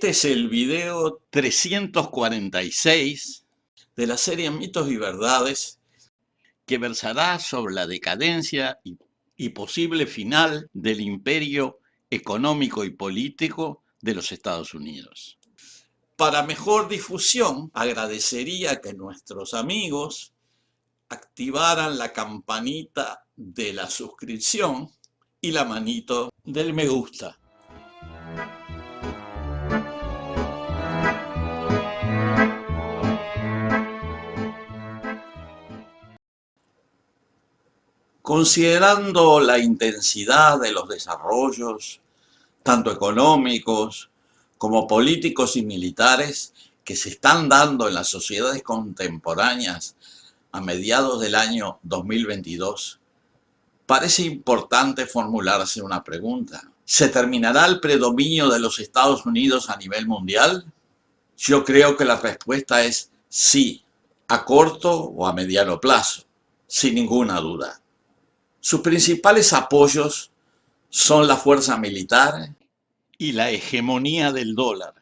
Este es el video 346 de la serie Mitos y Verdades que versará sobre la decadencia y posible final del imperio económico y político de los Estados Unidos. Para mejor difusión, agradecería que nuestros amigos activaran la campanita de la suscripción y la manito del me gusta. Considerando la intensidad de los desarrollos, tanto económicos como políticos y militares, que se están dando en las sociedades contemporáneas a mediados del año 2022, parece importante formularse una pregunta. ¿Se terminará el predominio de los Estados Unidos a nivel mundial? Yo creo que la respuesta es sí, a corto o a mediano plazo, sin ninguna duda. Sus principales apoyos son la fuerza militar y la hegemonía del dólar.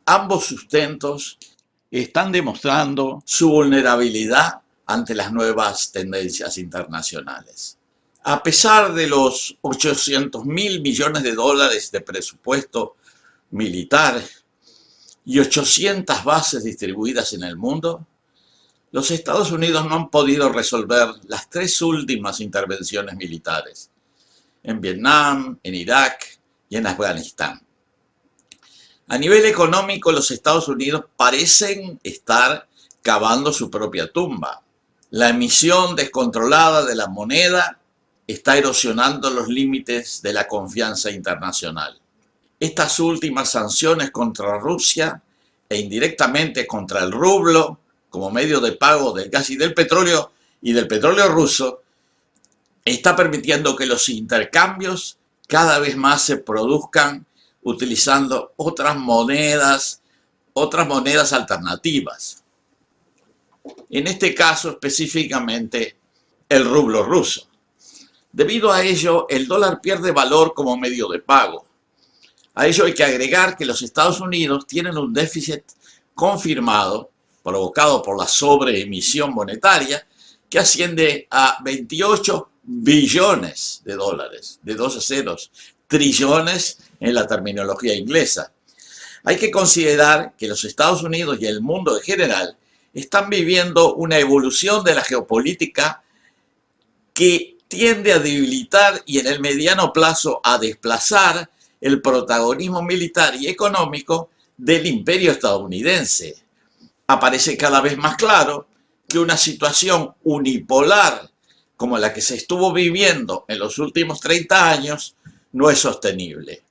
Ambos sustentos están demostrando su vulnerabilidad ante las nuevas tendencias internacionales. A pesar de los 800.000 millones de dólares de presupuesto militar y 800 bases distribuidas en el mundo, los Estados Unidos no han podido resolver las tres últimas intervenciones militares, en Vietnam, en Irak y en Afganistán. A nivel económico, los Estados Unidos parecen estar cavando su propia tumba. La emisión descontrolada de la moneda está erosionando los límites de la confianza internacional. Estas últimas sanciones contra Rusia e indirectamente contra el rublo como medio de pago del gas y del petróleo ruso, está permitiendo que los intercambios cada vez más se produzcan utilizando otras monedas alternativas. En este caso específicamente el rublo ruso. Debido a ello, el dólar pierde valor como medio de pago. A ello hay que agregar que los Estados Unidos tienen un déficit confirmado provocado por la sobreemisión monetaria, que asciende a 28 billones de dólares, de 12 ceros, trillones en la terminología inglesa. Hay que considerar que los Estados Unidos y el mundo en general están viviendo una evolución de la geopolítica que tiende a debilitar y en el mediano plazo a desplazar el protagonismo militar y económico del imperio estadounidense. Aparece cada vez más claro que una situación unipolar como la que se estuvo viviendo en los últimos 30 años no es sostenible.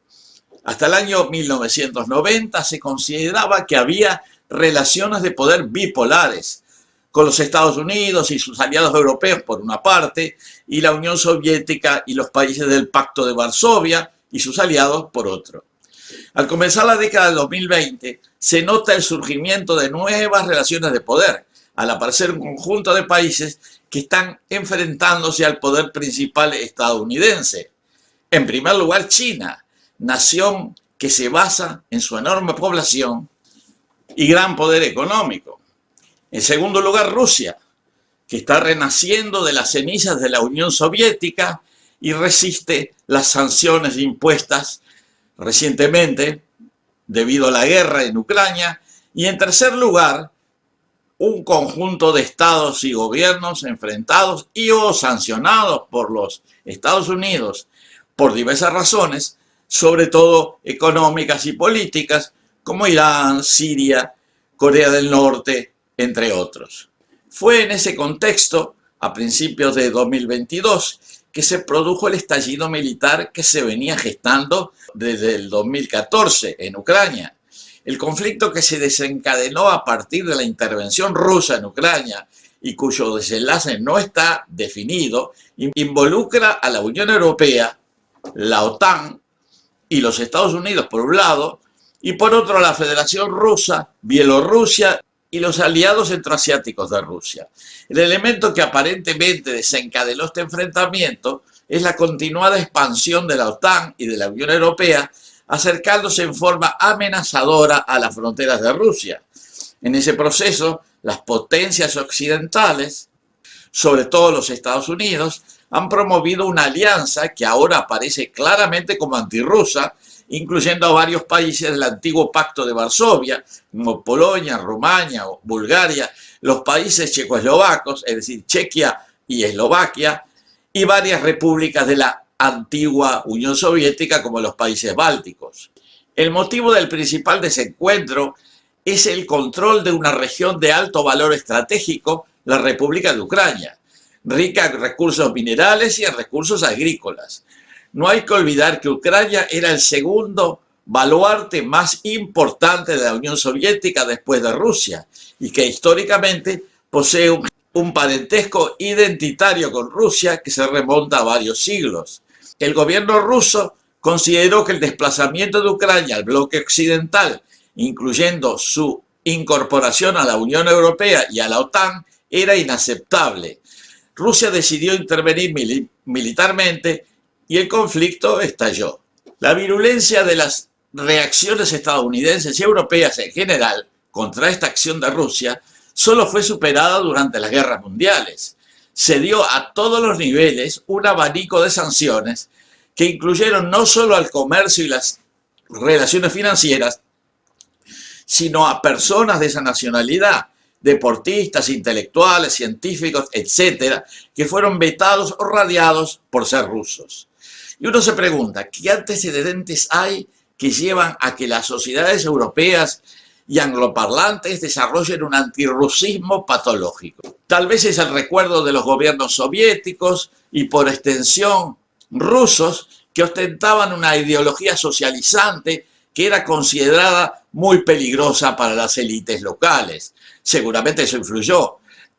Hasta el año 1990 se consideraba que había relaciones de poder bipolares, con los Estados Unidos y sus aliados europeos por una parte, y la Unión Soviética y los países del Pacto de Varsovia y sus aliados por otro. Al comenzar la década del 2020, se nota el surgimiento de nuevas relaciones de poder, al aparecer un conjunto de países que están enfrentándose al poder principal estadounidense. En primer lugar, China, nación que se basa en su enorme población y gran poder económico. En segundo lugar, Rusia, que está renaciendo de las cenizas de la Unión Soviética y resiste las sanciones impuestas recientemente debido a la guerra en Ucrania. Y en tercer lugar, un conjunto de estados y gobiernos enfrentados y o sancionados por los Estados Unidos por diversas razones, sobre todo económicas y políticas, como Irán, Siria, Corea del Norte, entre otros. Fue en ese contexto, a principios de 2022, que se produjo el estallido militar que se venía gestando desde el 2014 en Ucrania. El conflicto que se desencadenó a partir de la intervención rusa en Ucrania y cuyo desenlace no está definido, involucra a la Unión Europea, la OTAN y los Estados Unidos por un lado, y por otro la Federación Rusa, Bielorrusia y los aliados centroasiáticos de Rusia. El elemento que aparentemente desencadenó este enfrentamiento es la continuada expansión de la OTAN y de la Unión Europea acercándose en forma amenazadora a las fronteras de Rusia. En ese proceso, las potencias occidentales, sobre todo los Estados Unidos, han promovido una alianza que ahora aparece claramente como antirrusa, incluyendo a varios países del antiguo Pacto de Varsovia, como Polonia, Rumania, Bulgaria, los países checoslovacos, es decir, Chequia y Eslovaquia, y varias repúblicas de la antigua Unión Soviética, como los países bálticos. El motivo del principal desencuentro es el control de una región de alto valor estratégico, la República de Ucrania, rica en recursos minerales y en recursos agrícolas. No hay que olvidar que Ucrania era el segundo baluarte más importante de la Unión Soviética después de Rusia y que históricamente posee un parentesco identitario con Rusia que se remonta a varios siglos. El gobierno ruso consideró que el desplazamiento de Ucrania al bloque occidental, incluyendo su incorporación a la Unión Europea y a la OTAN, era inaceptable. Rusia decidió intervenir militarmente y el conflicto estalló. La virulencia de las reacciones estadounidenses y europeas en general contra esta acción de Rusia solo fue superada durante las guerras mundiales. Se dio a todos los niveles un abanico de sanciones que incluyeron no solo al comercio y las relaciones financieras, sino a personas de esa nacionalidad, deportistas, intelectuales, científicos, etcétera, que fueron vetados o radiados por ser rusos. Y uno se pregunta, ¿qué antecedentes hay que llevan a que las sociedades europeas y angloparlantes desarrollen un antirrusismo patológico? Tal vez es el recuerdo de los gobiernos soviéticos y por extensión rusos que ostentaban una ideología socializante que era considerada muy peligrosa para las élites locales. Seguramente eso influyó.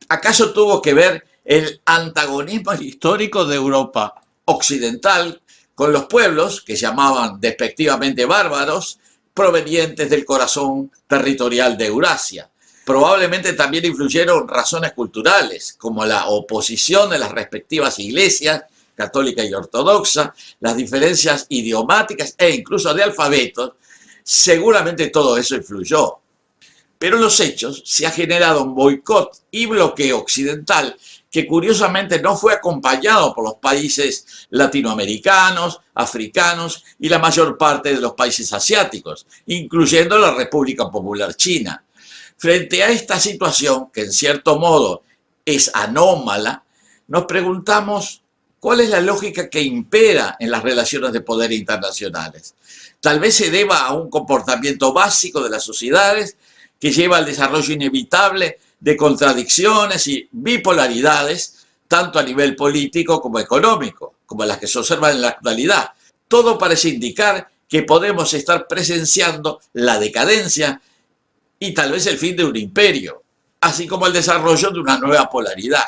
¿Acaso tuvo que ver el antagonismo histórico de Europa occidental con los pueblos que llamaban despectivamente bárbaros provenientes del corazón territorial de Eurasia? Probablemente también influyeron razones culturales, como la oposición de las respectivas iglesias católica y ortodoxa, las diferencias idiomáticas e incluso de alfabetos. Seguramente todo eso influyó. Pero en los hechos se ha generado un boicot y bloqueo occidental que curiosamente no fue acompañado por los países latinoamericanos, africanos y la mayor parte de los países asiáticos, incluyendo la República Popular China. Frente a esta situación, que en cierto modo es anómala, nos preguntamos cuál es la lógica que impera en las relaciones de poder internacionales. Tal vez se deba a un comportamiento básico de las sociedades que lleva al desarrollo inevitable de contradicciones y bipolaridades, tanto a nivel político como económico, como las que se observan en la actualidad. Todo parece indicar que podemos estar presenciando la decadencia y tal vez el fin de un imperio, así como el desarrollo de una nueva polaridad.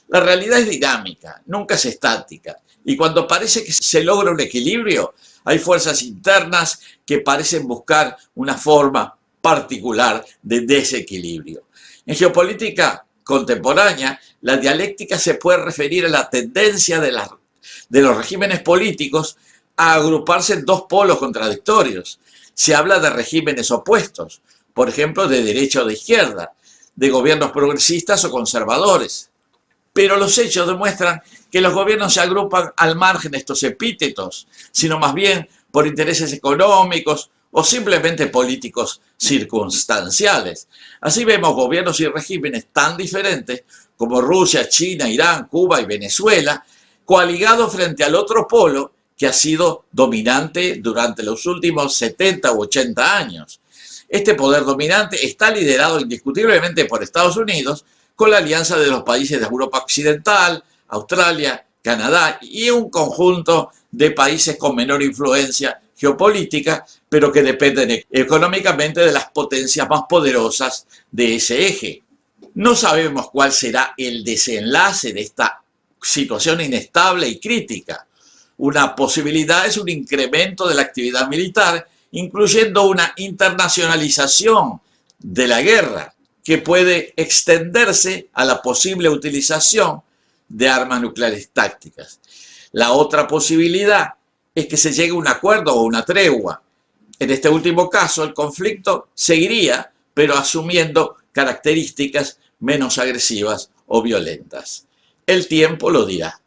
La realidad es dinámica, nunca es estática, y cuando parece que se logra un equilibrio, hay fuerzas internas que parecen buscar una forma particular de desequilibrio. En geopolítica contemporánea, la dialéctica se puede referir a la tendencia de los regímenes políticos a agruparse en dos polos contradictorios. Se habla de regímenes opuestos, por ejemplo, de derecha o de izquierda, de gobiernos progresistas o conservadores. Pero los hechos demuestran que los gobiernos se agrupan al margen de estos epítetos, sino más bien por intereses económicos o simplemente políticos circunstanciales. Así vemos gobiernos y regímenes tan diferentes como Rusia, China, Irán, Cuba y Venezuela, coaligados frente al otro polo que ha sido dominante durante los últimos 70 u 80 años. Este poder dominante está liderado indiscutiblemente por Estados Unidos, con la alianza de los países de Europa Occidental, Australia, Canadá y un conjunto de países con menor influencia geopolítica, pero que dependen económicamente de las potencias más poderosas de ese eje. No sabemos cuál será el desenlace de esta situación inestable y crítica. Una posibilidad es un incremento de la actividad militar, incluyendo una internacionalización de la guerra, que puede extenderse a la posible utilización de armas nucleares tácticas. La otra posibilidad es que se llegue a un acuerdo o una tregua. En este último caso, el conflicto seguiría, pero asumiendo características menos agresivas o violentas. El tiempo lo dirá.